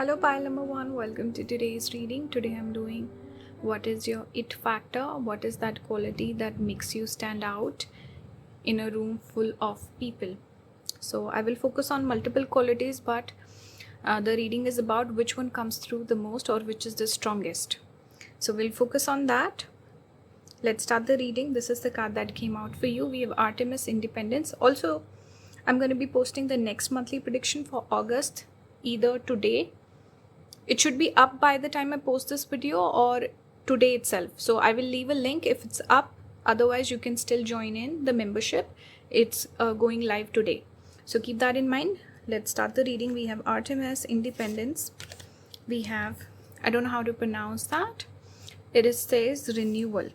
Hello, pile number one. Welcome to today's reading. Today I'm doing what is your it factor? What is that quality that makes you stand out in a room full of people? So I will focus on multiple qualities, but the reading is about which one comes through the most or which is the strongest. So we'll focus on that. Let's start the reading. This is the card that came out for you. We have Artemis Independence. Also, I'm going to be posting the next monthly prediction for August either today. It should be up by the time I post this video or today itself. So I will leave a link if it's up. Otherwise, you can still join in the membership. It's going live today. So keep that in mind. Let's start the reading. We have Artemis Independence. We have, I don't know how to pronounce that. It says renewal.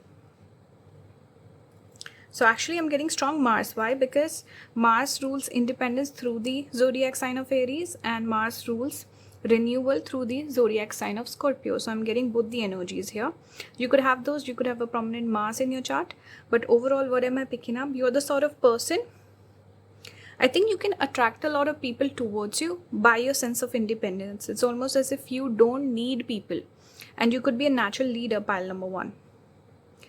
So actually I'm getting strong Mars. Why? Because Mars rules independence through the zodiac sign of Aries and Mars rules renewal through the zodiac sign of Scorpio. So I'm getting both the energies here. You could have those, you could have a prominent Mars in your chart, but overall what am I picking up? You're the sort of person, I think you can attract a lot of people towards you by your sense of independence. It's almost as if you don't need people and you could be a natural leader, pile number one.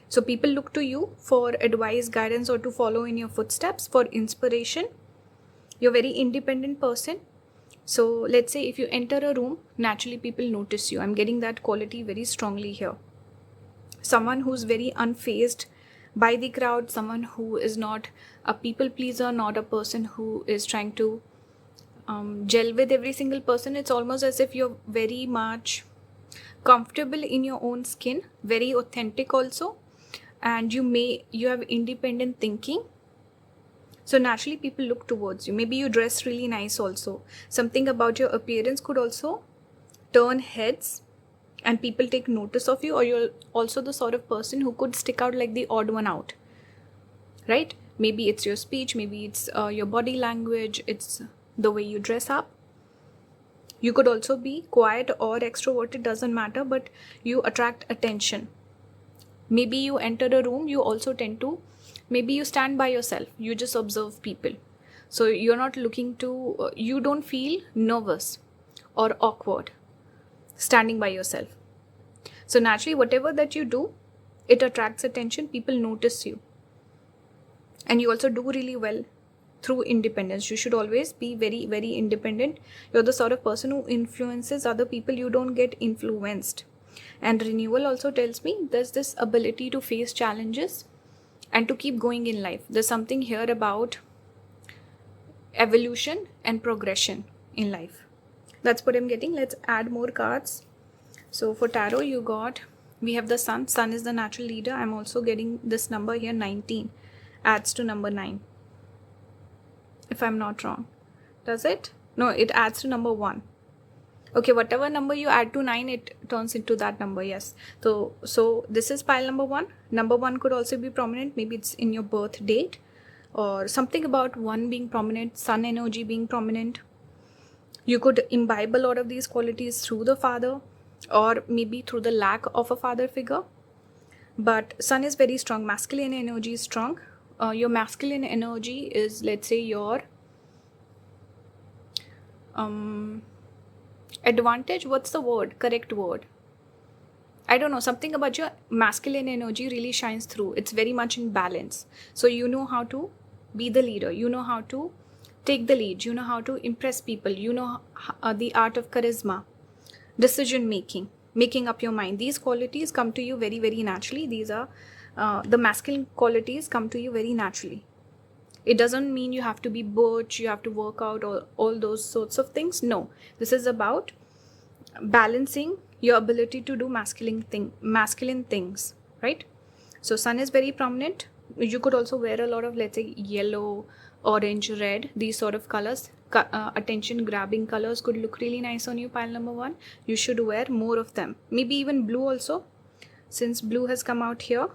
So people look to you for advice, guidance, or to follow in your footsteps for inspiration. You're a very independent person. So let's say if you enter a room, naturally people notice you. I'm getting that quality very strongly here. Someone who's very unfazed by the crowd, someone who is not a people pleaser, not a person who is trying to gel with every single person. It's almost as if you're very much comfortable in your own skin, very authentic also, and you have independent thinking. So naturally people look towards you. Maybe you dress really nice also. Something about your appearance could also turn heads and people take notice of you, or you're also the sort of person who could stick out like the odd one out, right? Maybe it's your speech, maybe it's your body language, it's the way you dress up. You could also be quiet or extroverted, doesn't matter, but you attract attention. Maybe you enter a room, you also tend to, maybe you stand by yourself, you just observe people. So you're not looking to, you don't feel nervous or awkward standing by yourself. So naturally, whatever that you do, it attracts attention, people notice you. And you also do really well through independence. You should always be very, very independent. You're the sort of person who influences other people, you don't get influenced. And renewal also tells me there's this ability to face challenges and to keep going in life. There's something here about evolution and progression in life. That's what I'm getting. Let's add more cards. So for tarot, we have the sun. Sun is the natural leader. I'm also getting this number here, 19. Adds to number 9. If I'm not wrong. Does it? No, it adds to number 1. Okay, whatever number you add to 9, it turns into that number, yes. So this is pile number 1. Number 1 could also be prominent. Maybe it's in your birth date or something about 1 being prominent, sun energy being prominent. You could imbibe a lot of these qualities through the father or maybe through the lack of a father figure. But sun is very strong. Masculine energy is strong. Your masculine energy is, let's say, your advantage. What's the word? Correct word. I don't know. Something about your masculine energy really shines through. It's very much in balance. So you know how to be the leader. You know how to take the lead. You know how to impress people. You know the art of charisma, decision making, making up your mind. These qualities come to you very, very naturally. These are the masculine qualities come to you very naturally. It doesn't mean you have to be butch, you have to work out, or all those sorts of things. No, this is about balancing your ability to do masculine things, right? So sun is very prominent. You could also wear a lot of, let's say, yellow, orange, red, these sort of colors. Attention grabbing colors could look really nice on you, pile number 1. You should wear more of them. Maybe even blue also, since blue has come out here.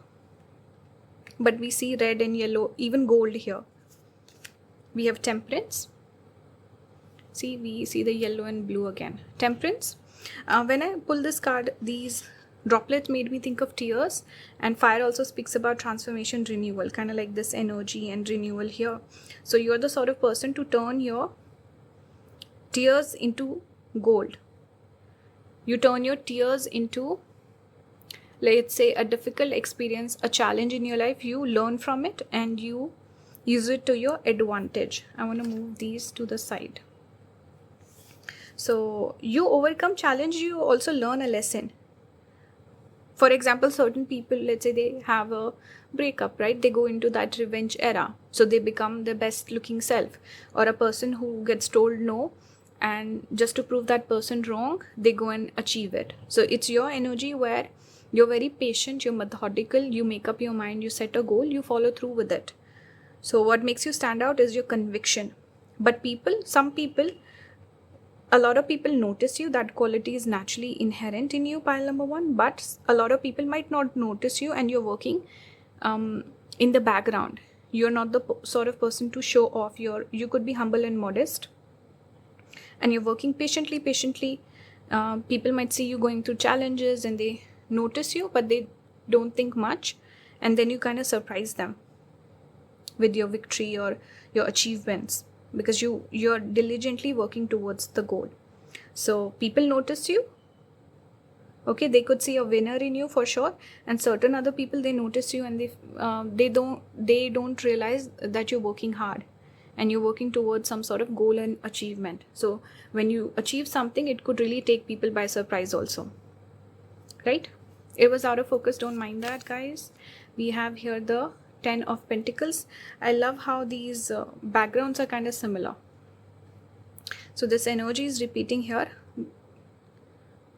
But we see red and yellow, even gold here. We have temperance. See, we see the yellow and blue again. Temperance. When I pull this card, these droplets made me think of tears, and fire also speaks about transformation, renewal, kind of like this energy and renewal here. So you're the sort of person to turn your tears into gold. You turn your tears into, let's say, a difficult experience, a challenge in your life. You learn from it and you use it to your advantage. I want to move these to the side. So you overcome challenge, you also learn a lesson. For example, certain people, let's say they have a breakup, right? They go into that revenge era. So they become their best looking self. Or a person who gets told no, and just to prove that person wrong, they go and achieve it. So it's your energy where you're very patient, you're methodical, you make up your mind, you set a goal, you follow through with it. So what makes you stand out is your conviction. But a lot of people notice you. That quality is naturally inherent in you, pile number 1. But a lot of people might not notice you, and you're working in the background. You're not the sort of person to show off. You could be humble and modest, and you're working patiently. People might see you going through challenges and they notice you, but they don't think much, and then you kind of surprise them with your victory or your achievements, because you're diligently working towards the goal. So people notice you. Okay, they could see a winner in you for sure, and certain other people, they notice you and they don't realize that you're working hard and you're working towards some sort of goal and achievement. So when you achieve something, it could really take people by surprise also, right? It was out of focus, don't mind that, guys. We have here the 10 of Pentacles. I love how these backgrounds are kind of similar. So this energy is repeating here.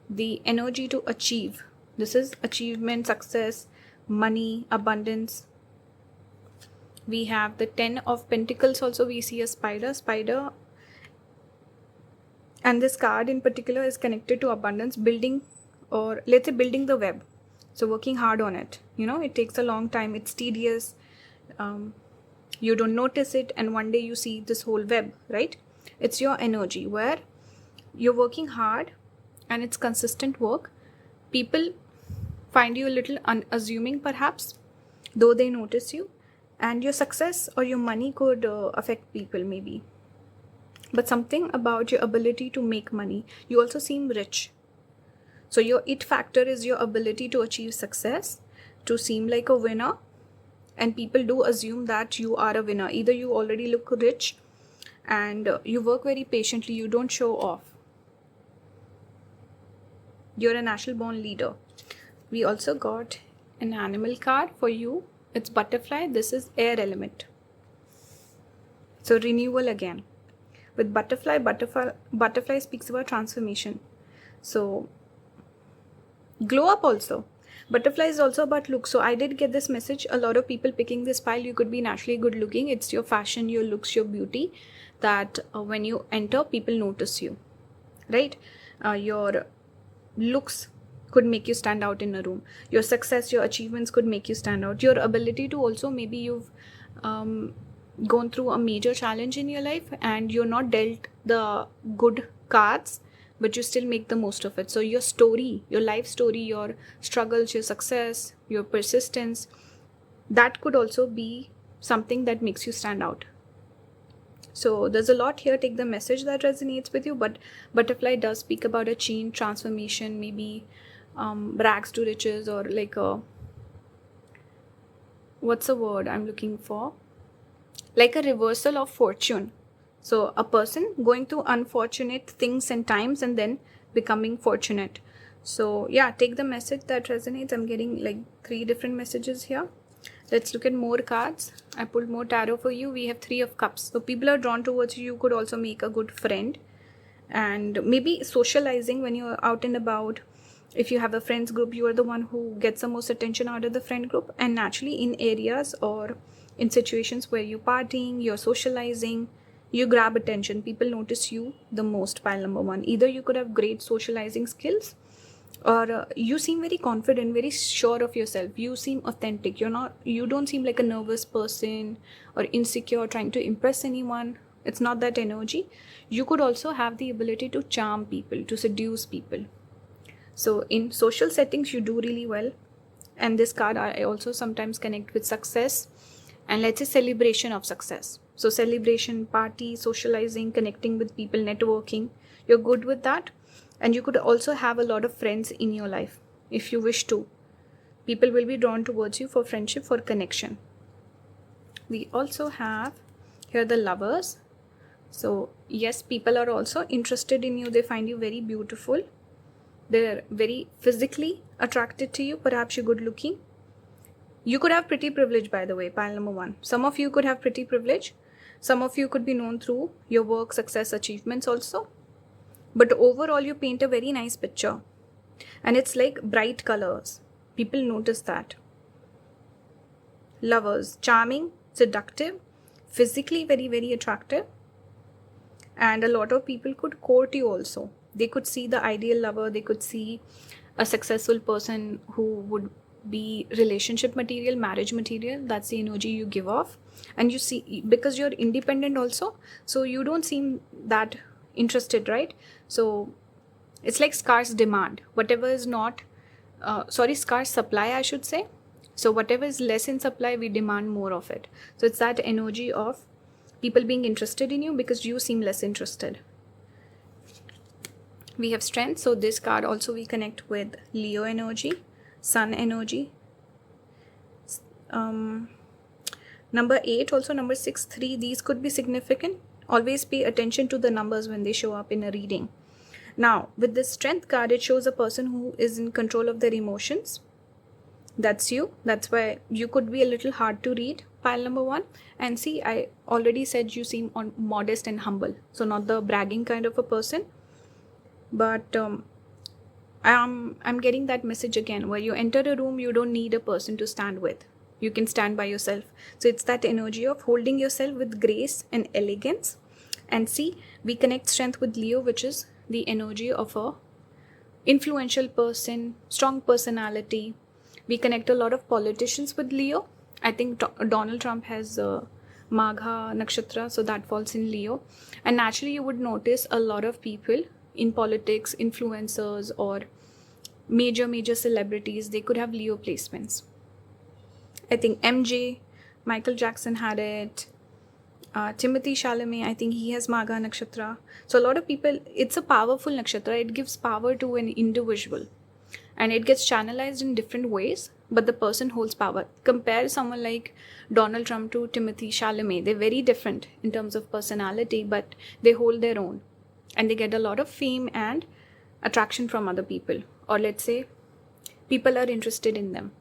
The energy to achieve. This is achievement, success, money, abundance. We have the 10 of Pentacles also. We see a spider. And this card in particular is connected to abundance, building, or let's say building the web. So working hard on it. It takes a long time. It's tedious. You don't notice it, and one day you see this whole web, right? It's your energy where you're working hard and it's consistent work. People find you a little unassuming perhaps, though they notice you, and your success or your money could affect people maybe. But something about your ability to make money. You also seem rich. So your it factor is your ability to achieve success, to seem like a winner, and people do assume that you are a winner. Either you already look rich and you work very patiently, you don't show off. You're a natural born leader. We also got an animal card for you. It's butterfly. This is air element. So renewal again. With butterfly speaks about transformation. So glow up also. Butterfly is also about look. So I did get this message. A lot of people picking this pile, you could be naturally good looking. It's your fashion, your looks, your beauty that when you enter, people notice you, right? Your looks could make you stand out in a room. Your success, your achievements could make you stand out. Your ability to also, maybe you've gone through a major challenge in your life and you're not dealt the good cards, but you still make the most of it. So your story, your life story, your struggles, your success, your persistence, that could also be something that makes you stand out. So there's a lot here. Take the message that resonates with you, but butterfly does speak about a change, transformation, maybe rags to riches, or like a, what's the word I'm looking for? Like a reversal of fortune. So a person going through unfortunate things and times and then becoming fortunate. So yeah, take the message that resonates. I'm getting like 3 different messages here. Let's look at more cards. I pulled more tarot for you. We have 3 of Cups. So people are drawn towards you. You could also make a good friend. And maybe socializing when you're out and about. If you have a friends group, you are the one who gets the most attention out of the friend group. And naturally in areas or in situations where you're partying, you're socializing, you grab attention. People notice you the most, pile number 1. Either you could have great socializing skills, or you seem very confident, very sure of yourself. You seem authentic. You don't seem like a nervous person or insecure trying to impress anyone. It's not that energy. You could also have the ability to charm people, to seduce people. So in social settings, you do really well. And this card, I also sometimes connect with success and let's say celebration of success. So celebration, party, socializing, connecting with people, networking, you're good with that. And you could also have a lot of friends in your life if you wish to. People will be drawn towards you for friendship, for connection. We also have here the Lovers. So yes, people are also interested in you. They find you very beautiful. They're very physically attracted to you. Perhaps you're good looking. You could have pretty privilege, by the way, pile number 1. Some of you could have pretty privilege. Some of you could be known through your work, success, achievements also. But overall, you paint a very nice picture. And it's like bright colors. People notice that. Lovers, charming, seductive, physically very, very attractive. And a lot of people could court you also. They could see the ideal lover. They could see a successful person who would be relationship material, marriage material. That's the energy you give off. And you see, because you're independent also, so you don't seem that interested, right? So it's like scarce demand. Whatever is not, scarce supply, I should say. So whatever is less in supply, we demand more of it. So it's that energy of people being interested in you because you seem less interested. We have Strength. So this card also we connect with Leo energy, Sun energy. Number 8, also number 6, 3. These could be significant. Always pay attention to the numbers when they show up in a reading. Now, with this Strength card, it shows a person who is in control of their emotions. That's you. That's why you could be a little hard to read, pile number 1. And see, I already said you seem modest and humble. So not the bragging kind of a person. But I'm getting that message again, where you enter a room, you don't need a person to stand with. You can stand by yourself. So it's that energy of holding yourself with grace and elegance. And see, we connect Strength with Leo, which is the energy of a influential person, strong personality. We connect a lot of politicians with Leo. I think Donald Trump has Magha Nakshatra, so that falls in Leo. And naturally, you would notice a lot of people in politics, influencers, or major celebrities, they could have Leo placements. I think MJ, Michael Jackson had it. Timothy Chalamet, I think he has Magha Nakshatra. So a lot of people, it's a powerful nakshatra. It gives power to an individual. And it gets channelized in different ways, but the person holds power. Compare someone like Donald Trump to Timothy Chalamet. They're very different in terms of personality, but they hold their own. And they get a lot of fame and attraction from other people. Or let's say, people are interested in them.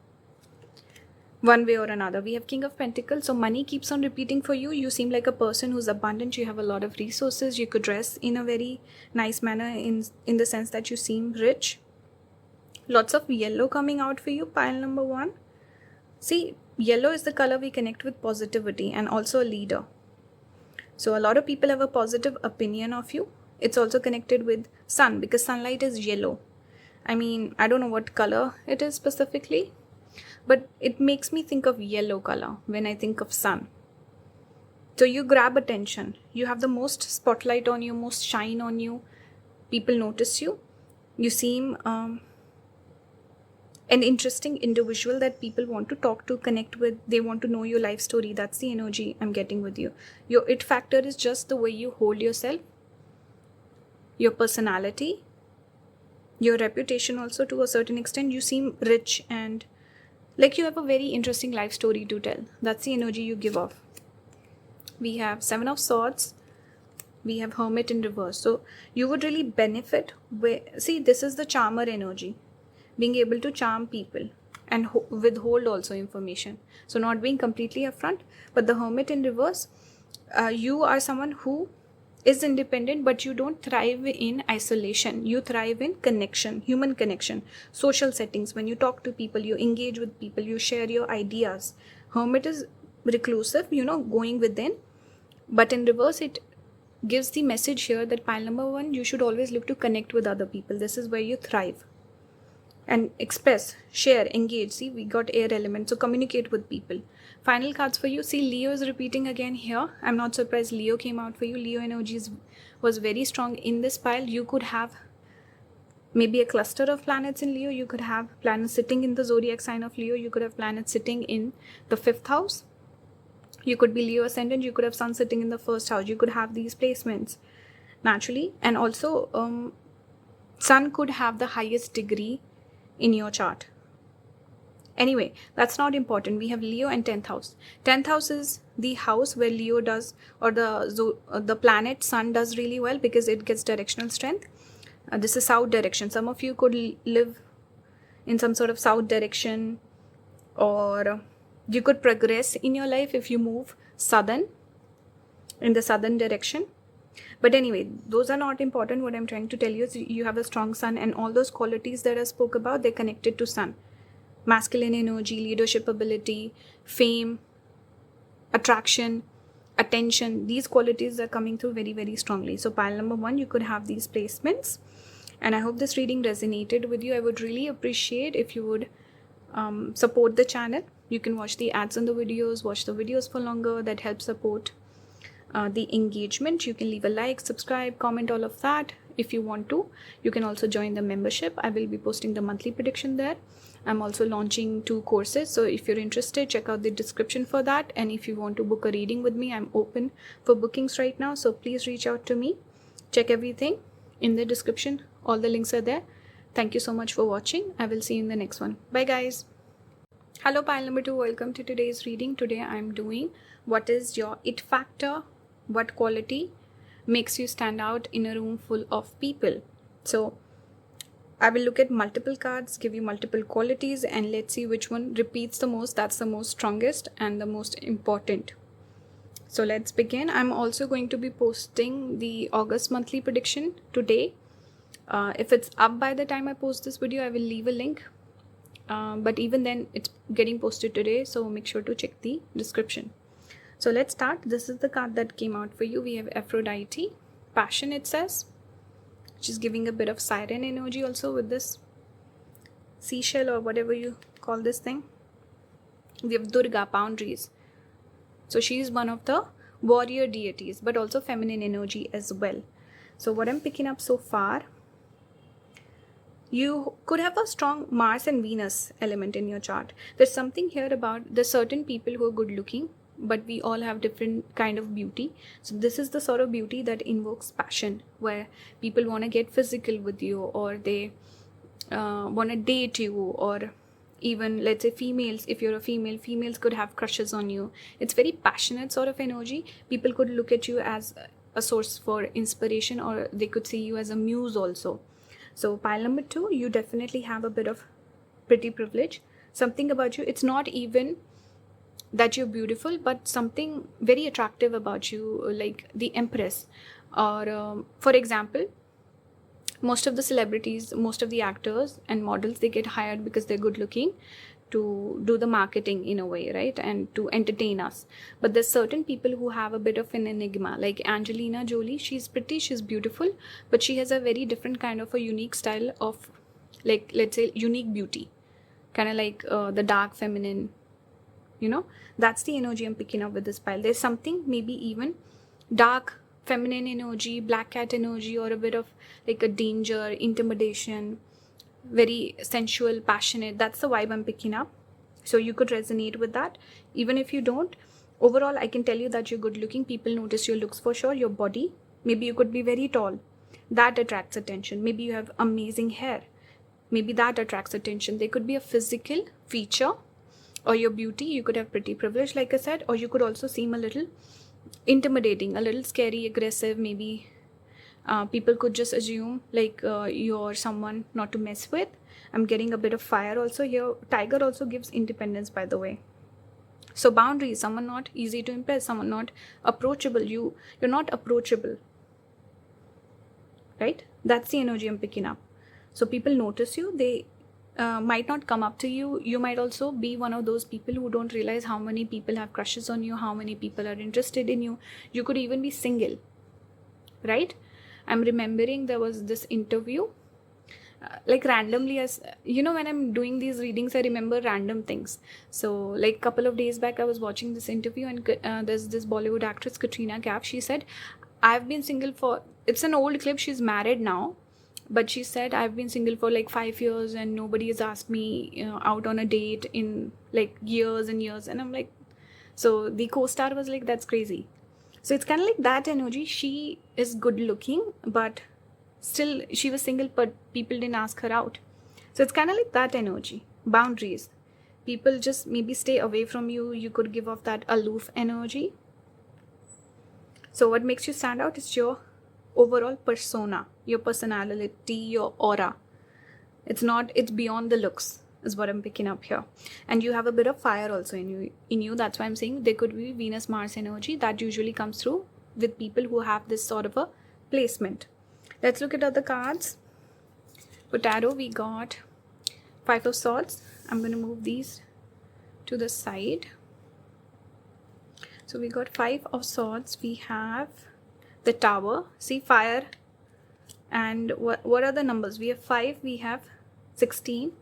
One way or another. We have King of Pentacles. So money keeps on repeating for you. You seem like a person who's abundant. You have a lot of resources. You could dress in a very nice manner in the sense that you seem rich. Lots of yellow coming out for you, pile number 1. See, yellow is the color we connect with positivity and also a leader. So a lot of people have a positive opinion of you. It's also connected with sun because sunlight is yellow. I mean, I don't know what color it is specifically, but it makes me think of yellow color when I think of sun. So you grab attention. You have the most spotlight on you, most shine on you. People notice you. You seem an interesting individual that people want to talk to, connect with. They want to know your life story. That's the energy I'm getting with you. Your it factor is just the way you hold yourself, your personality, your reputation also to a certain extent. You seem rich and like you have a very interesting life story to tell. That's the energy you give off. We have 7 of Swords. We have Hermit in reverse. So you would really benefit. See, this is the charmer energy. Being able to charm people and withhold also information. So not being completely upfront. But the Hermit in reverse, you are someone who is independent, but you don't thrive in isolation. You thrive in connection, human connection, social settings. When you talk to people, you engage with people, you share your ideas. Hermit is reclusive, going within. But in reverse, it gives the message here that pile number 1, you should always look to connect with other people. This is where you thrive. And express, share, engage. See, we got air element. So communicate with people. Final cards for you. See, Leo is repeating again here. I'm not surprised Leo came out for you. Leo energies was very strong in this pile. You could have maybe a cluster of planets in Leo. You could have planets sitting in the zodiac sign of Leo. You could have planets sitting in the 5th house. You could be Leo ascendant. You could have sun sitting in the 1st house. You could have these placements naturally. And also, Sun could have the highest degree in your chart. Anyway, that's not important. We have Leo and 10th house. 10th house is the house where Leo does, or the planet Sun does really well because it gets directional strength. This is south direction. Some of you could live in some sort of south direction, or you could progress in your life if you move southern, in the southern direction. But anyway, those are not important. What I'm trying to tell you is you have a strong Sun, and all those qualities that I spoke about, they're connected to Sun. Masculine energy, leadership ability, fame, attraction, attention, these qualities are coming through very, very strongly. So pile number 1, you could have these placements. And I hope this reading resonated with you. I would really appreciate if you would support the channel. You can watch the ads on the videos, watch the videos for longer. That helps support the engagement. You can leave a like, subscribe, comment, all of that. If you want to, you can also join the membership. I will be posting the monthly prediction there. I'm also launching 2 courses. So if you're interested, check out the description for that. And if you want to book a reading with me, I'm open for bookings right now. So please reach out to me. Check everything in the description. All the links are there. Thank you so much for watching. I will see you in the next one. Bye guys. Hello pile number 2. Welcome to today's reading. Today I'm doing what is your it factor, what quality makes you stand out in a room full of people. So I will look at multiple cards, give you multiple qualities, and let's see which one repeats the most. That's the most strongest and the most important. So let's begin. I'm also going to be posting the August monthly prediction today. If it's up by the time I post this video, I will leave a link. But even then, it's getting posted today, so make sure to check the description. So let's start. This is the card that came out for you. We have Aphrodite, passion, it says. She's giving a bit of siren energy also with this seashell or whatever you call this thing. We have Durga, boundaries. So she is one of the warrior deities, but also feminine energy as well. So what I'm picking up so far, you could have a strong Mars and Venus element in your chart. There's something here about the certain people who are good looking, but we all have different kind of beauty. So this is the sort of beauty that invokes passion, where people want to get physical with you, or they want to date you, or even let's say females, if you're a female, females could have crushes on you. It's very passionate sort of energy. People could look at you as a source for inspiration, or they could see you as a muse also. So pile number 2, you definitely have a bit of pretty privilege. Something about you, it's not even that you're beautiful, but something very attractive about you, like the Empress. Or for example, most of the celebrities, most of the actors and models, they get hired because they're good looking to do the marketing in a way, right? And to entertain us. But there's certain people who have a bit of an enigma, like Angelina Jolie. She's pretty, she's beautiful, but she has a very different kind of a unique style of, like, let's say, unique beauty. Kind of like the dark feminine, you know, that's the energy I'm picking up with this pile. There's something maybe even dark feminine energy, black cat energy, or a bit of like a danger, intimidation, very sensual, passionate. That's the vibe I'm picking up. So you could resonate with that. Even if you don't, overall I can tell you that you're good looking. People notice your looks for sure. Your body, maybe you could be very tall, that attracts attention. Maybe you have amazing hair, maybe that attracts attention. There could be a physical feature, or your beauty. You could have pretty privilege, like I said, or you could also seem a little intimidating, a little scary, aggressive. Maybe people could just assume like you're someone not to mess with. I'm getting a bit of fire also here. Tiger also gives independence, by the way. So boundaries, someone not easy to impress, someone not approachable. You're not approachable, right? That's the energy I'm picking up. So people notice you. They might not come up to you. You might also be one of those people who don't realize how many people have crushes on you, how many people are interested in you. You could even be single, right? I'm remembering there was this interview, like randomly, as you know, when I'm doing these readings, I remember random things. So like a couple of days back, I was watching this interview, and there's this Bollywood actress, Katrina Kaif. She said, I've been single for, it's an old clip, she's married now, but she said, I've been single for like 5 years and nobody has asked me, you know, out on a date in like years and years. And I'm like, so the co-star was like, that's crazy. So it's kind of like that energy. She is good looking, but still she was single, but people didn't ask her out. So it's kind of like that energy. Boundaries. People just maybe stay away from you. You could give off that aloof energy. So what makes you stand out is your overall persona, your personality, your aura. It's beyond the looks, is what I'm picking up here. And you have a bit of fire also in you. That's why I'm saying there could be Venus Mars energy that usually comes through with people who have this sort of a placement. Let's look at other cards. For tarot, we got 5 of Swords. I'm going to move these to the side. So we got 5 of Swords. We have the Tower. See, fire. And what are the numbers? We have 5. We have 16.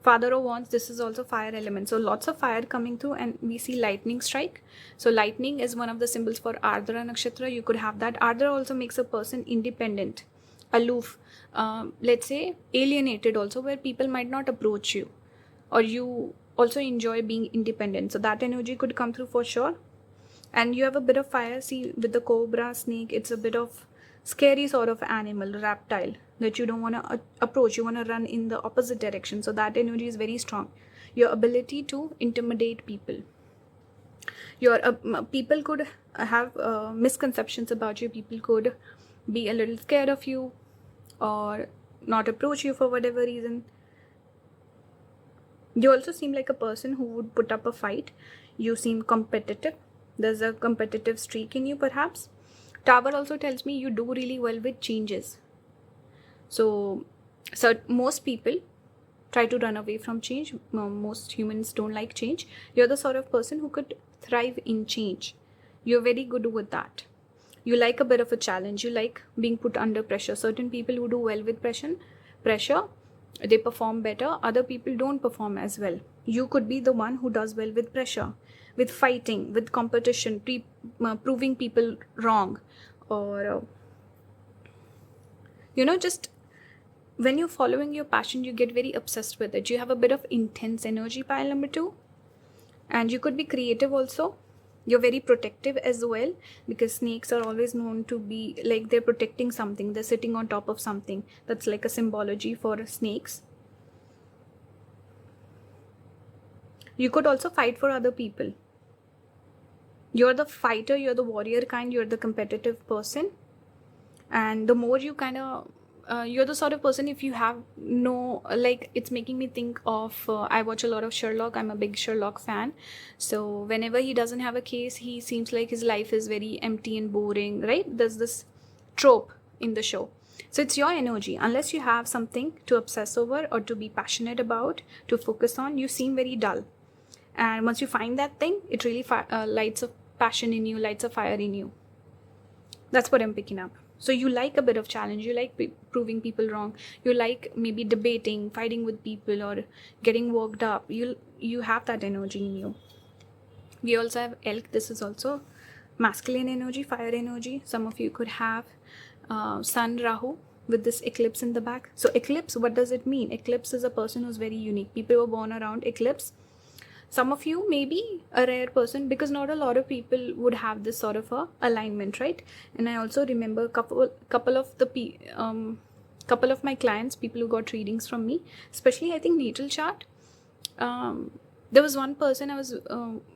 Father of Wands. This is also fire element. So lots of fire coming through, and we see lightning strike. So lightning is one of the symbols for Ardra Nakshatra. You could have that. Ardra also makes a person independent, aloof, let's say alienated also, where people might not approach you, or you also enjoy being independent. So that energy could come through for sure. And you have a bit of fire. See, with the cobra, snake, it's a bit of scary sort of animal, reptile, that you don't want to approach. You want to run in the opposite direction. So that energy is very strong. Your ability to intimidate people. Your people could have misconceptions about you. People could be a little scared of you or not approach you for whatever reason. You also seem like a person who would put up a fight. You seem competitive. There's a competitive streak in you, perhaps. Tower also tells me you do really well with changes. So most people try to run away from change. Most humans don't like change. You're the sort of person who could thrive in change. You're very good with that. You like a bit of a challenge. You like being put under pressure. Certain people who do well with pressure, they perform better. Other people don't perform as well. You could be the one who does well with pressure, with fighting, with competition, proving people wrong, or just when you're following your passion, you get very obsessed with it. You have a bit of intense energy, pile number 2. And you could be creative also. You're very protective as well, because snakes are always known to be like they're protecting something. They're sitting on top of something. That's like a symbology for snakes. You could also fight for other people. You're the fighter, you're the warrior kind, you're the competitive person. And the more you kind of you're the sort of person, if you have it's making me think of I watch a lot of Sherlock. I'm a big Sherlock fan. So whenever he doesn't have a case, he seems like his life is very empty and boring, right? There's this trope in the show. So it's your energy. Unless you have something to obsess over or to be passionate about, to focus on, you seem very dull. And once you find that thing, it really lights a passion in you, lights a fire in you. That's what I'm picking up. So you like a bit of challenge. You like proving people wrong. You like maybe debating, fighting with people, or getting worked up. You have that energy in you. We also have Elk. This is also masculine energy, fire energy. Some of you could have Sun Rahu with this eclipse in the back. So eclipse, what does it mean? Eclipse is a person who's very unique. People were born around eclipse. Some of you may be a rare person, because not a lot of people would have this sort of a alignment, right? And I also remember a couple of my clients, people who got readings from me, especially I think natal chart. There was one person, I was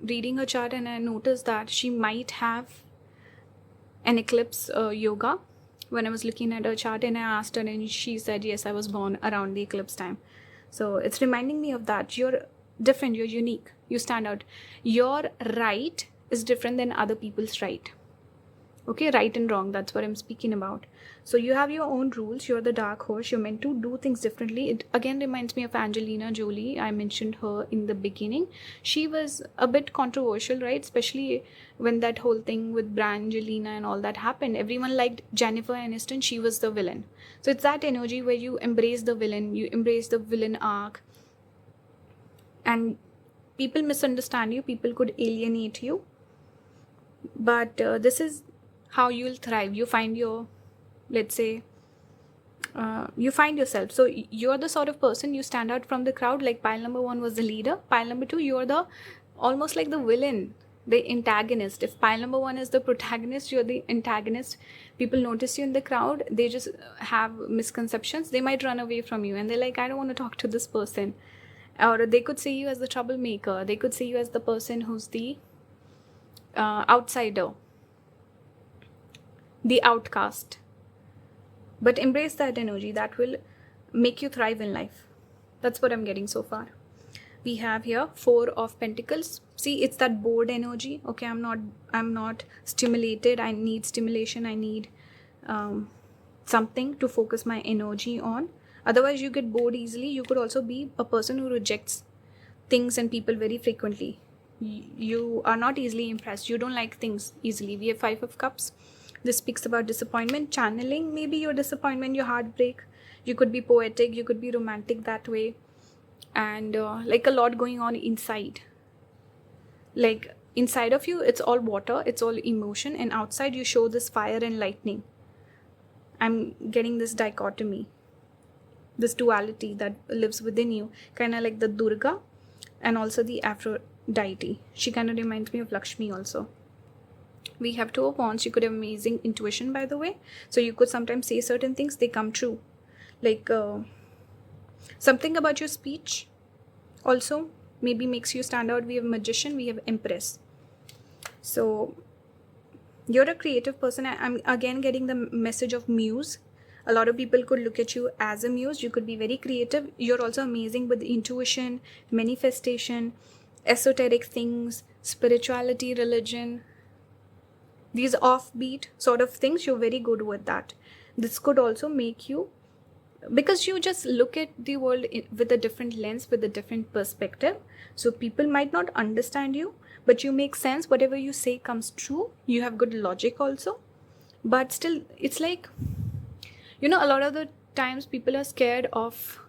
reading her chart, and I noticed that she might have an eclipse yoga when I was looking at her chart, and I asked her, and she said, yes, I was born around the eclipse time. So it's reminding me of that. You're different, you're unique, you stand out. Your right is different than other people's right. Okay, right and wrong, that's what I'm speaking about. So you have your own rules. You're the dark horse. You're meant to do things differently. It again reminds me of Angelina Jolie. I mentioned her in the beginning. She was a bit controversial, right? Especially when that whole thing with Brangelina and all that happened. Everyone liked Jennifer Aniston. She was the villain. So it's that energy where you embrace the villain. You embrace the villain arc. And people misunderstand you. People could alienate you. But this is how you'll thrive. You find your, let's say, you find yourself. So you're the sort of person, you stand out from the crowd. Like pile number 1 was the leader. Pile number 2, you're the almost like the villain. the antagonist. If pile number 1 is the protagonist, you're the antagonist. People notice you in the crowd, they just have misconceptions, they might run away from you, and they're like, I don't want to talk to this person. Or they could see you as the troublemaker, they could see you as the person who's the outsider, the outcast. But embrace that energy, that will make you thrive in life. That's what I'm getting so far. We have here 4 of Pentacles. See, it's that bored energy. Okay, I'm not stimulated. I need stimulation. I need something to focus my energy on. Otherwise, you get bored easily. You could also be a person who rejects things and people very frequently. You are not easily impressed. You don't like things easily. We have 5 of Cups. This speaks about disappointment, channeling maybe your disappointment, your heartbreak. You could be poetic. You could be romantic that way. And like a lot going on inside. Like inside of you, it's all water, it's all emotion, and outside you show this fire and lightning. I'm getting this dichotomy, this duality that lives within you, kind of like the Durga and also the Aphrodite. She kind of reminds me of Lakshmi also. We have 2 of Wands. You could have amazing intuition, by the way. So you could sometimes say certain things, they come true. Like something about your speech also maybe makes you stand out. We have Magician, we have Empress. So you're a creative person. I'm again getting the message of muse. A lot of people could look at you as a muse. You could be very creative. You're also amazing with intuition, manifestation, esoteric things, spirituality, religion. These offbeat sort of things, you're very good with that. This could also make you, because you just look at the world with a different lens, with a different perspective. So people might not understand you, but you make sense. Whatever you say comes true. You have good logic also. But still, it's like, a lot of the times people are scared of,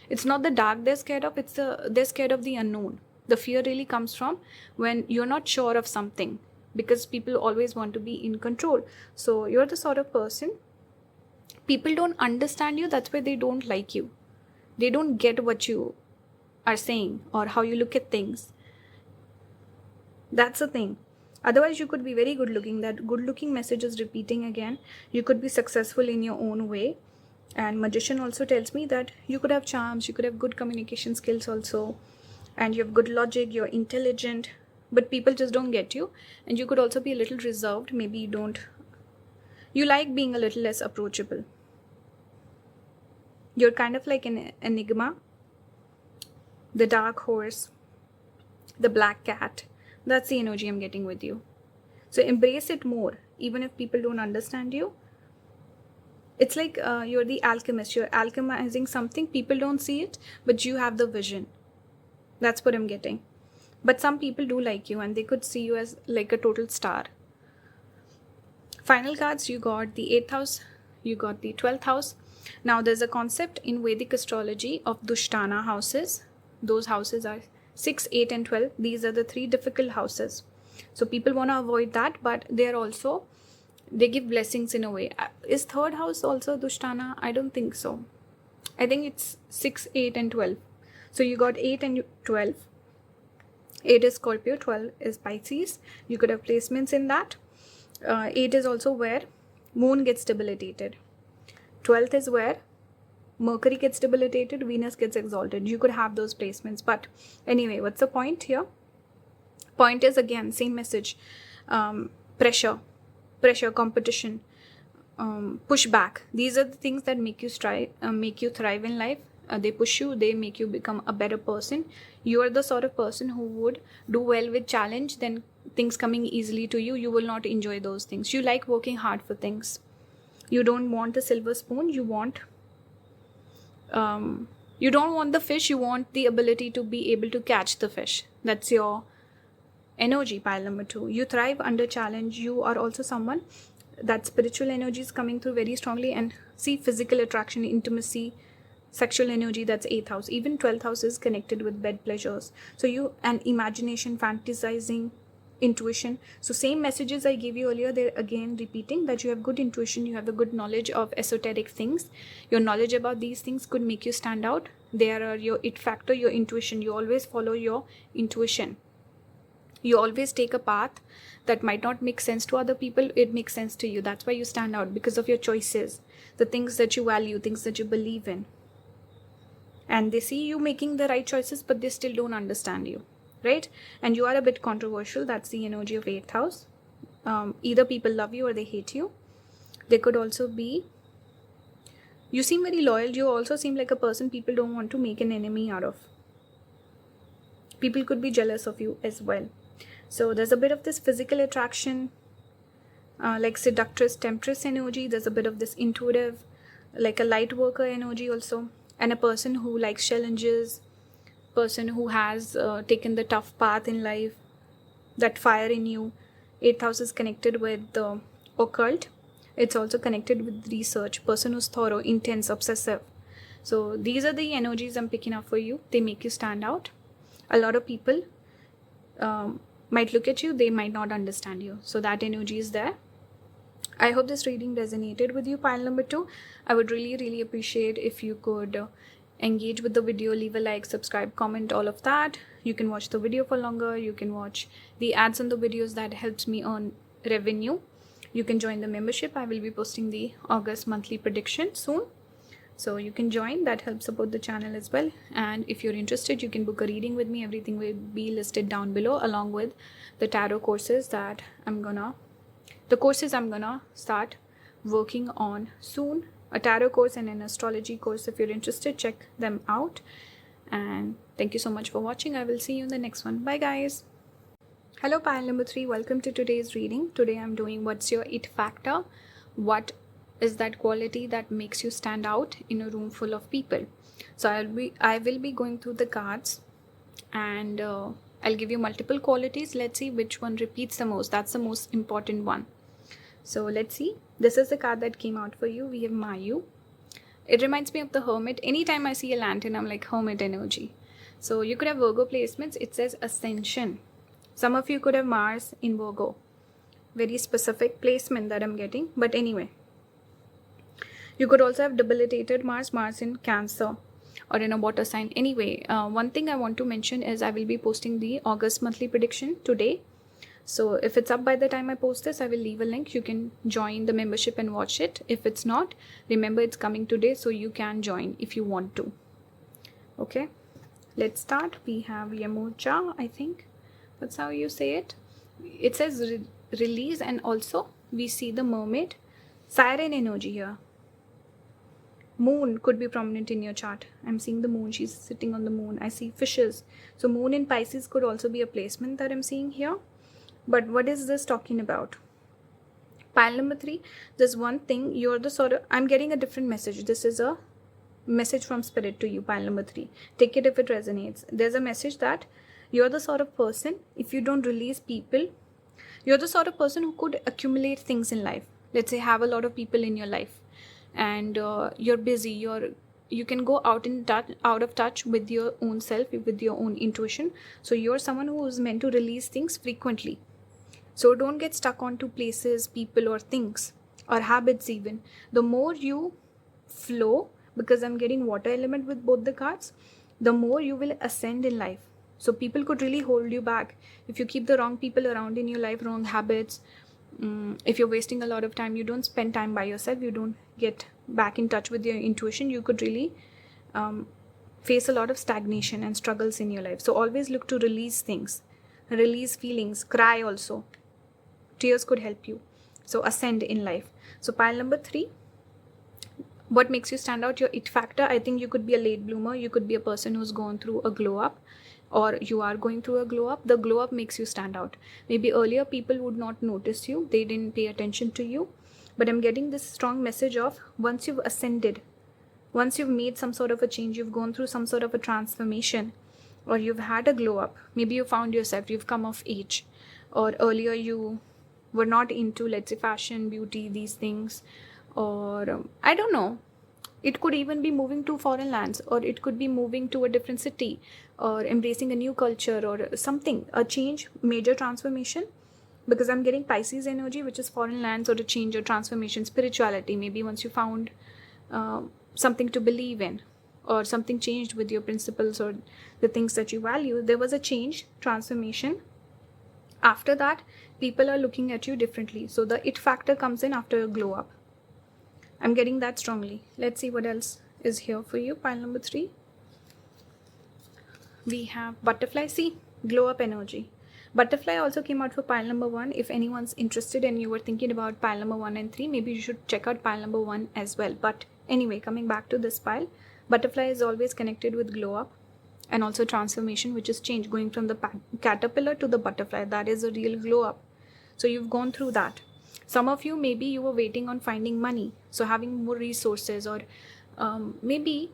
it's not the dark they're scared of, they're scared of the unknown. The fear really comes from when you're not sure of something, because people always want to be in control. So you're the sort of person, people don't understand you, that's why they don't like you. They don't get what you are saying or how you look at things. That's the thing. Otherwise, you could be very good looking. That good looking message is repeating again. You could be successful in your own way. And Magician also tells me that you could have charms, you could have good communication skills also. And you have good logic, you're intelligent. But people just don't get you. And you could also be a little reserved. Maybe you like being a little less approachable. You're kind of like an enigma. The dark horse, the black cat. That's the energy I'm getting with you. So embrace it more, even if people don't understand you. It's like you're the alchemist. You're alchemizing something. People don't see it, but you have the vision. That's what I'm getting. But some people do like you, and they could see you as like a total star. Final cards, you got the 8th house, you got the 12th house. Now there's a concept in Vedic astrology of Dushtana houses. Those houses are 6, 8 and 12. These are the 3 difficult houses. So people want to avoid that, but they give blessings in a way. Is 3rd house also Dushtana? I don't think so. I think it's 6, 8 and 12. So you got 8 and 12. 8 is Scorpio, 12 is Pisces. You could have placements in that. 8 is also where Moon gets debilitated. 12th is where Mercury gets debilitated, Venus gets exalted. You could have those placements. But anyway, what's the point here? Point is again, same message. Pressure, competition, pushback. These are the things that make you thrive in life. They push you, they make you become a better person. You are the sort of person who would do well with challenge, then things coming easily to you. You will not enjoy those things. You like working hard for things. You don't want a silver spoon. You don't want the fish. You want the ability to be able to catch the fish. That's your energy, pile number 2. You thrive under challenge. You are also someone that spiritual energy is coming through very strongly. And see, physical attraction, intimacy, sexual energy, that's 8th house. Even 12th house is connected with bed pleasures. So and imagination, fantasizing, intuition. So same messages I gave you earlier, they're again repeating, that you have good intuition, you have a good knowledge of esoteric things. Your knowledge about these things could make you stand out. They are your it factor, your intuition. You always follow your intuition. You always take a path that might not make sense to other people. It makes sense to you. That's why you stand out, because of your choices, the things that you value, things that you believe in. And they see you making the right choices, but they still don't understand you, right? And you are a bit controversial. That's the energy of 8th house. Either people love you or they hate you. They could also be, you seem very loyal. You also seem like a person people don't want to make an enemy out of. People could be jealous of you as well. So there's a bit of this physical attraction, like seductress, temptress energy. There's a bit of this intuitive, like a light worker energy also. And a person who likes challenges, person who has taken the tough path in life, that fire in you. 8th house is connected with the occult. It's also connected with research, person who's thorough, intense, obsessive. So these are the energies I'm picking up for you. They make you stand out. A lot of people might look at you, they might not understand you. So that energy is there. I hope this reading resonated with you, pile number 2. I would really appreciate if you could engage with the video, leave a like, subscribe, comment, all of that. You can watch the video for longer. You can watch the ads on the videos. That helps me earn revenue. You can join the membership. I will be posting the August monthly prediction soon. So you can join. That helps support the channel as well. And if you're interested, you can book a reading with me. Everything will be listed down below, along with the tarot courses that I'm gonna start working on soon. A tarot course and an astrology course. If you're interested, check them out. And thank you so much for watching. I will see you in the next one. Bye guys. Hello pile number 3, welcome to today's reading. Today I'm doing what's your it factor. What is that quality that makes you stand out in a room full of people? So I will be going through the cards, and I'll give you multiple qualities. Let's see which one repeats the most. That's the most important one. So let's see. This is the card that came out for you. We have Mayu. It reminds me of the Hermit. Anytime I see a lantern, I'm like Hermit energy. So you could have Virgo placements. It says Ascension. Some of you could have Mars in Virgo. Very specific placement that I'm getting. But anyway, you could also have debilitated Mars in Cancer or in a water sign. Anyway, one thing I want to mention is I will be posting the August monthly prediction today. So if it's up by the time I post this, I will leave a link. You can join the membership and watch it. If it's not, remember it's coming today, so you can join if you want to. Okay, let's start. We have Yamucha, I think. That's how you say it. It says release, and also we see the mermaid. Siren energy here. Moon could be prominent in your chart. I'm seeing the moon. She's sitting on the moon. I see fishes. So moon in Pisces could also be a placement that I'm seeing here. But what is this talking about? Pile number 3, there's one thing. You're the sort of, I'm getting a different message. This is a message from spirit to you, pile number 3. Take it if it resonates. There's a message that you're the sort of person, if you don't release people, you're the sort of person who could accumulate things in life. Let's say have a lot of people in your life, and you're busy, you can go out of touch with your own self, with your own intuition. So you're someone who is meant to release things frequently. So don't get stuck onto places, people or things or habits even. The more you flow, because I'm getting water element with both the cards, the more you will ascend in life. So people could really hold you back. If you keep the wrong people around in your life, wrong habits, if you're wasting a lot of time, you don't spend time by yourself, you don't get back in touch with your intuition, you could really face a lot of stagnation and struggles in your life. So always look to release things, release feelings, cry also. Tears could help you. So ascend in life. So pile number 3, what makes you stand out? Your it factor. I think you could be a late bloomer. You could be a person who's gone through a glow up, or you are going through a glow up. The glow up makes you stand out. Maybe earlier people would not notice you. They didn't pay attention to you. But I'm getting this strong message of once you've ascended, once you've made some sort of a change, you've gone through some sort of a transformation, or you've had a glow up. Maybe you found yourself, you've come of age, or earlier you were not into, let's say, fashion, beauty, these things, or I don't know. It could even be moving to foreign lands, or it could be moving to a different city, or embracing a new culture, or something, a change, major transformation. Because I'm getting Pisces energy, which is foreign lands, or a change or transformation, spirituality. Maybe once you found something to believe in, or something changed with your principles or the things that you value, there was a change, transformation. After that, people are looking at you differently. So the it factor comes in after a glow up. I'm getting that strongly. Let's see what else is here for you. Pile number 3. We have butterfly. See, glow up energy. Butterfly also came out for pile number 1. If anyone's interested and you were thinking about pile number 1 and 3, maybe you should check out pile number 1 as well. But anyway, coming back to this pile, butterfly is always connected with glow up and also transformation, which is change, going from the caterpillar to the butterfly. That is a real glow up. So you've gone through that. Some of you, maybe you were waiting on finding money, so having more resources, or maybe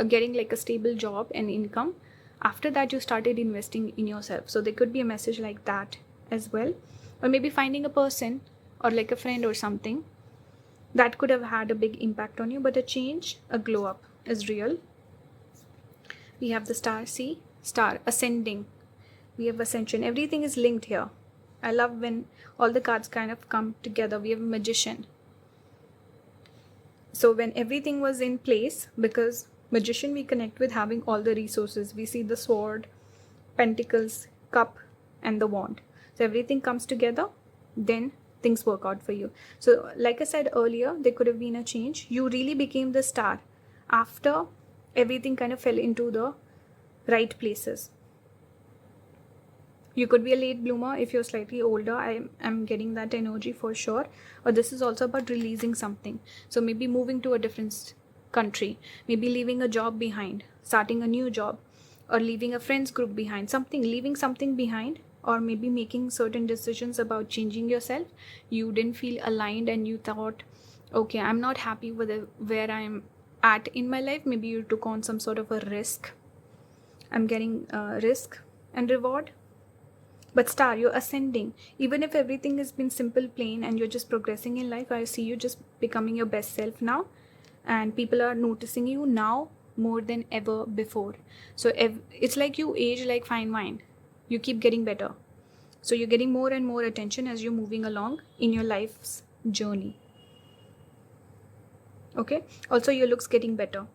getting like a stable job and income. After that, you started investing in yourself. So there could be a message like that as well. Or maybe finding a person or like a friend or something that could have had a big impact on you. But a change, a glow up is real. We have the star. See, star, ascending. We have ascension. Everything is linked here. I love when all the cards kind of come together. We have magician. So when everything was in place, because magician we connect with having all the resources. We see the sword, pentacles, cup, and the wand. So everything comes together, then things work out for you. So like I said earlier, there could have been a change. You really became the star after everything kind of fell into the right places. You could be a late bloomer if you're slightly older. I'm getting that energy for sure. Or this is also about releasing something. So maybe moving to a different country, maybe leaving a job behind, starting a new job, or leaving a friends group behind, leaving something behind, or maybe making certain decisions about changing yourself. You didn't feel aligned and you thought, okay, I'm not happy with where I'm at in my life. Maybe you took on some sort of a risk. I'm getting risk and reward. But star, you're ascending. Even if everything has been simple, plain, and you're just progressing in life, I see you just becoming your best self now. And people are noticing you now more than ever before. So it's like you age like fine wine. You keep getting better. So you're getting more and more attention as you're moving along in your life's journey. Okay. Also, your looks getting better.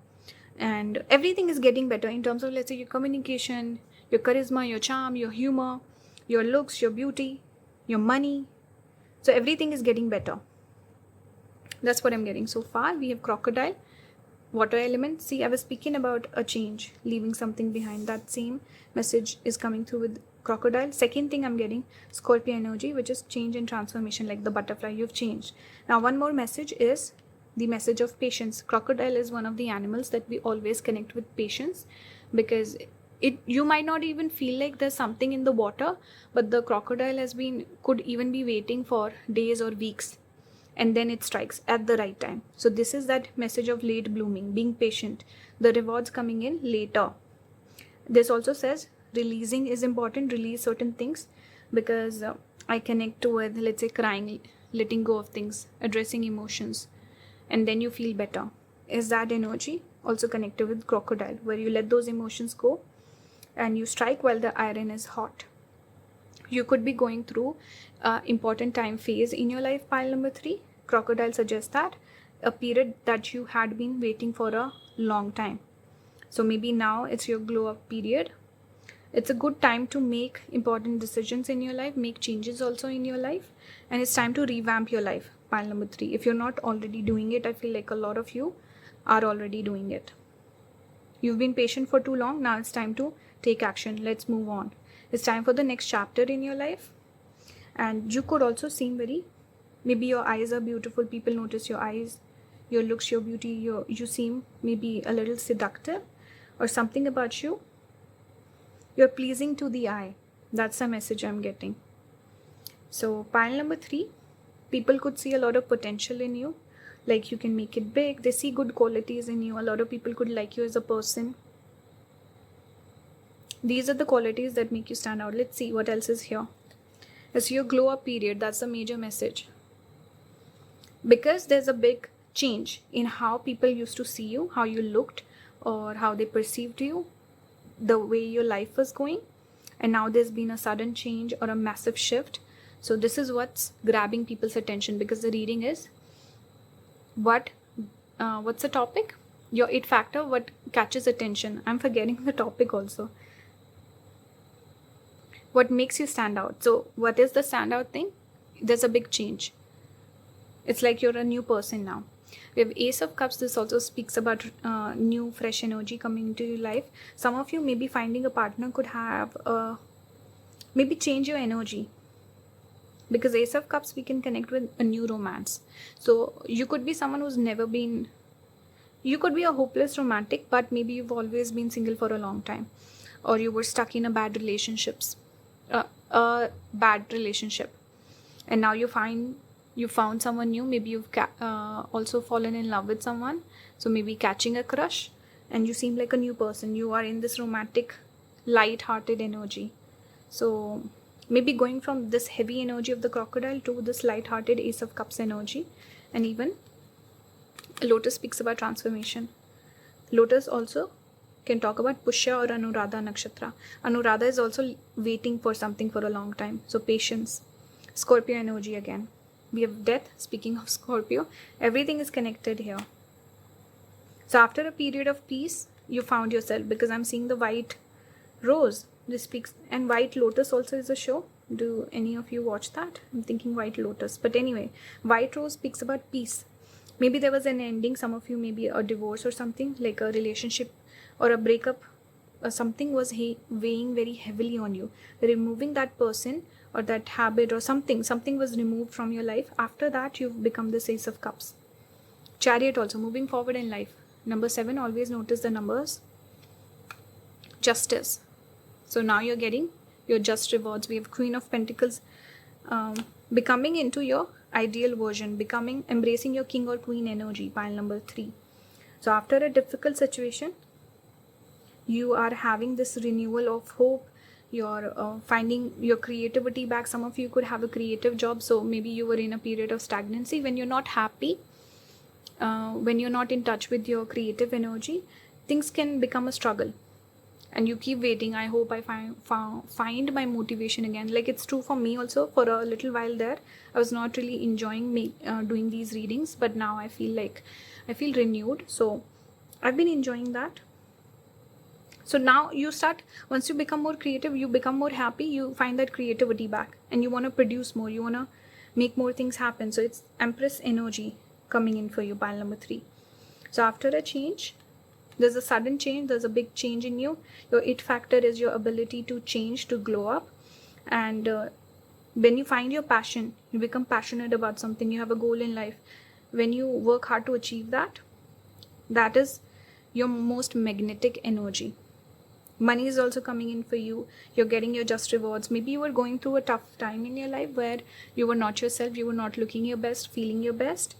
And everything is getting better in terms of, let's say, your communication, your charisma, your charm, your humor, your looks, your beauty, your money. So everything is getting better. That's what I'm getting so far. We have crocodile, water element. See, I was speaking about a change, leaving something behind. That same message is coming through with crocodile. Second thing I'm getting, Scorpio energy, which is change and transformation, like the butterfly. You've changed. Now, one more message is the message of patience. Crocodile is one of the animals that we always connect with patience, because you might not even feel like there's something in the water, but the crocodile could even be waiting for days or weeks, and then it strikes at the right time. So this is that message of late blooming, being patient, the rewards coming in later. This also says releasing is important. Release certain things, because I connect with, let's say, crying, letting go of things, addressing emotions, and then you feel better. Is that energy also connected with crocodile, where you let those emotions go and you strike while the iron is hot. You could be going through important time phase in your life, pile number 3. Crocodile suggests that a period that you had been waiting for a long time. So maybe now it's your glow up period. It's a good time to make important decisions in your life, make changes also in your life, and it's time to revamp your life, pile number 3. If you're not already doing it, I feel like a lot of you are already doing it. You've been patient for too long. Now it's time to take action. Let's move on. It's time for the next chapter in your life. And you could also seem maybe your eyes are beautiful. People notice your eyes, your looks, your beauty. You seem maybe a little seductive, or something about you. You're pleasing to the eye. That's the message I'm getting. So pile number 3, people could see a lot of potential in you. Like you can make it big. They see good qualities in you. A lot of people could like you as a person. These are the qualities that make you stand out. Let's see what else is here. It's your glow up period. That's a major message. Because there's a big change in how people used to see you, how you looked, or how they perceived you, the way your life was going. And now there's been a sudden change or a massive shift. So this is what's grabbing people's attention, because the reading is what's the topic? Your it factor, what catches attention. I'm forgetting the topic also. what makes you stand out. So what is the standout thing? There's a big change. It's like you're a new person now. We have Ace of Cups. This also speaks about new fresh energy coming into your life. Some of you maybe finding a partner could have maybe change your energy, because Ace of Cups we can connect with a new romance. So you could be someone who's never been, you could be a hopeless romantic, but maybe you've always been single for a long time, or you were stuck in a bad relationship, and now you found someone new. Maybe you've also fallen in love with someone, so maybe catching a crush, and you seem like a new person. You are in this romantic light-hearted energy. So maybe going from this heavy energy of the crocodile to this light-hearted Ace of Cups energy. And even Lotus speaks about transformation. Lotus also can talk about Pushya or Anuradha nakshatra. Anuradha is also waiting for something for a long time, so patience. Scorpio energy again. We have death. Speaking of Scorpio, everything is connected here. So after a period of peace, you found yourself, because I'm seeing the white rose. This speaks, and White Lotus also is a show. Do any of you watch that? I'm thinking White Lotus. But anyway, White Rose speaks about peace. Maybe there was an ending. Some of you maybe a divorce or something, like a relationship or a breakup, or something was weighing very heavily on you. Removing that person or that habit or something was removed from your life. After that, you've become the Ace of Cups. Chariot also, moving forward in life. Number 7, always notice the numbers. Justice. So now you're getting your just rewards. We have Queen of Pentacles, becoming into your ideal version, embracing your king or queen energy, pile number 3. So after a difficult situation, you are having this renewal of hope. You're finding your creativity back. Some of you could have a creative job, so maybe you were in a period of stagnancy. When you're not happy, when you're not in touch with your creative energy, things can become a struggle. And you keep waiting. I hope I find my motivation again. Like, it's true for me also. For a little while there, I was not really enjoying doing these readings, but now I feel renewed. So I've been enjoying that. So now you start, once you become more creative, you become more happy, you find that creativity back, and you want to produce more, you want to make more things happen. So it's Empress energy coming in for you, pile number 3. So after a change, there's a sudden change, there's a big change in you. Your it factor is your ability to change, to glow up. And when you find your passion, you become passionate about something, you have a goal in life. When you work hard to achieve that, that is your most magnetic energy. Money is also coming in for you. You're getting your just rewards. Maybe you were going through a tough time in your life where you were not yourself, you were not looking your best, feeling your best.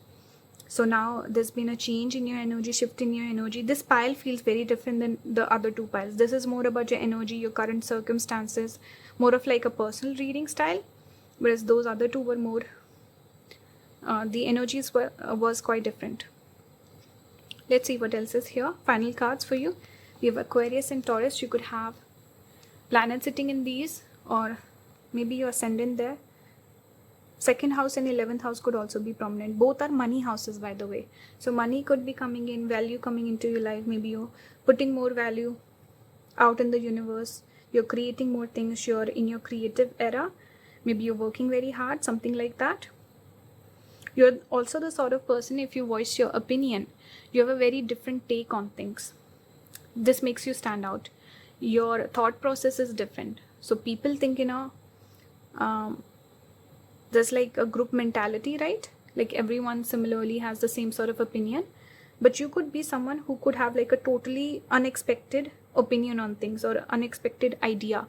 So now there's been a change in your energy, shift in your energy. This pile feels very different than the other 2 piles. This is more about your energy, your current circumstances, more of like a personal reading style. Whereas those other 2 were more, the energies was quite different. Let's see what else is here. Final cards for you. We have Aquarius and Taurus. You could have planets sitting in these, or maybe your ascendant there. 2nd house and 11th house could also be prominent. Both are money houses, by the way. So money could be coming in, value coming into your life. Maybe you're putting more value out in the universe. You're creating more things. You're in your creative era. Maybe you're working very hard, something like that. You're also the sort of person, if you voice your opinion, you have a very different take on things. This makes you stand out. Your thought process is different. So people think in a there's like a group mentality, right? Like everyone similarly has the same sort of opinion. But you could be someone who could have like a totally unexpected opinion on things or unexpected idea.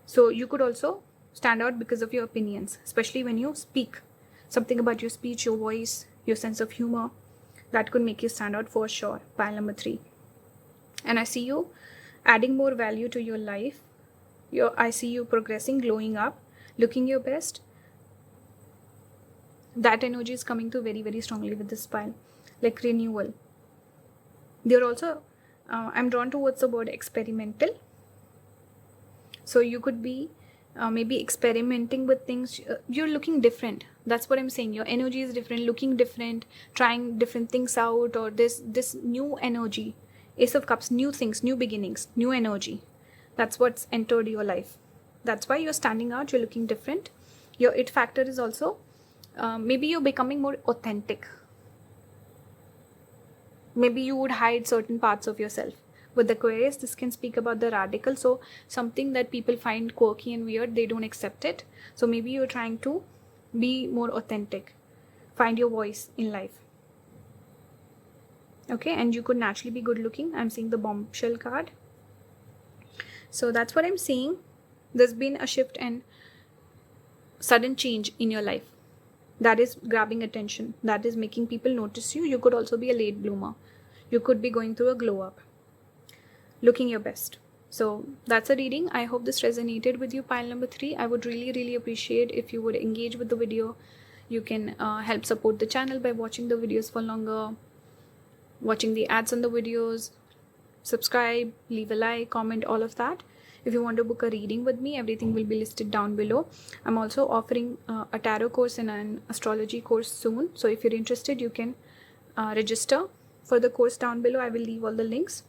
So you could also stand out because of your opinions, especially when you speak. Something about your speech, your voice, your sense of humor, that could make you stand out for sure. Pile number 3. And I see you adding more value to your life. I see you progressing, glowing up, looking your best. That energy is coming through very, very strongly with this pile. Like renewal. They're also, I'm drawn towards the word experimental. So you could be maybe experimenting with things. You're looking different. That's what I'm saying. Your energy is different, looking different, trying different things out, or this new energy. Ace of Cups, new things, new beginnings, new energy. That's what's entered your life. That's why you're standing out, you're looking different. Your it factor is also, maybe you're becoming more authentic. Maybe you would hide certain parts of yourself. With Aquarius, this can speak about the radical. So something that people find quirky and weird, they don't accept it. So maybe you're trying to be more authentic, find your voice in life. Okay, and you could naturally be good looking. I'm seeing the bombshell card. So that's what I'm seeing. There's been a shift and sudden change in your life that is grabbing attention, that is making people notice you. You could also be a late bloomer. You could be going through a glow up, looking your best. So that's a reading. I hope this resonated with you, pile number 3. I would really appreciate if you would engage with the video. You can help support the channel by watching the videos for longer, watching the ads on the videos, subscribe, leave a like, comment, all of that. If you want to book a reading with me, everything will be listed down below. I'm also offering a tarot course and an astrology course soon. So if you're interested, you can register for the course down below. I will leave all the links.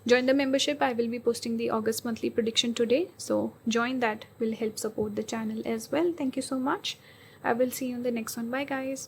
Join the membership. I will be posting the August monthly prediction today. So join, that will help support the channel as well. Thank you so much. I will see you in the next one. Bye guys.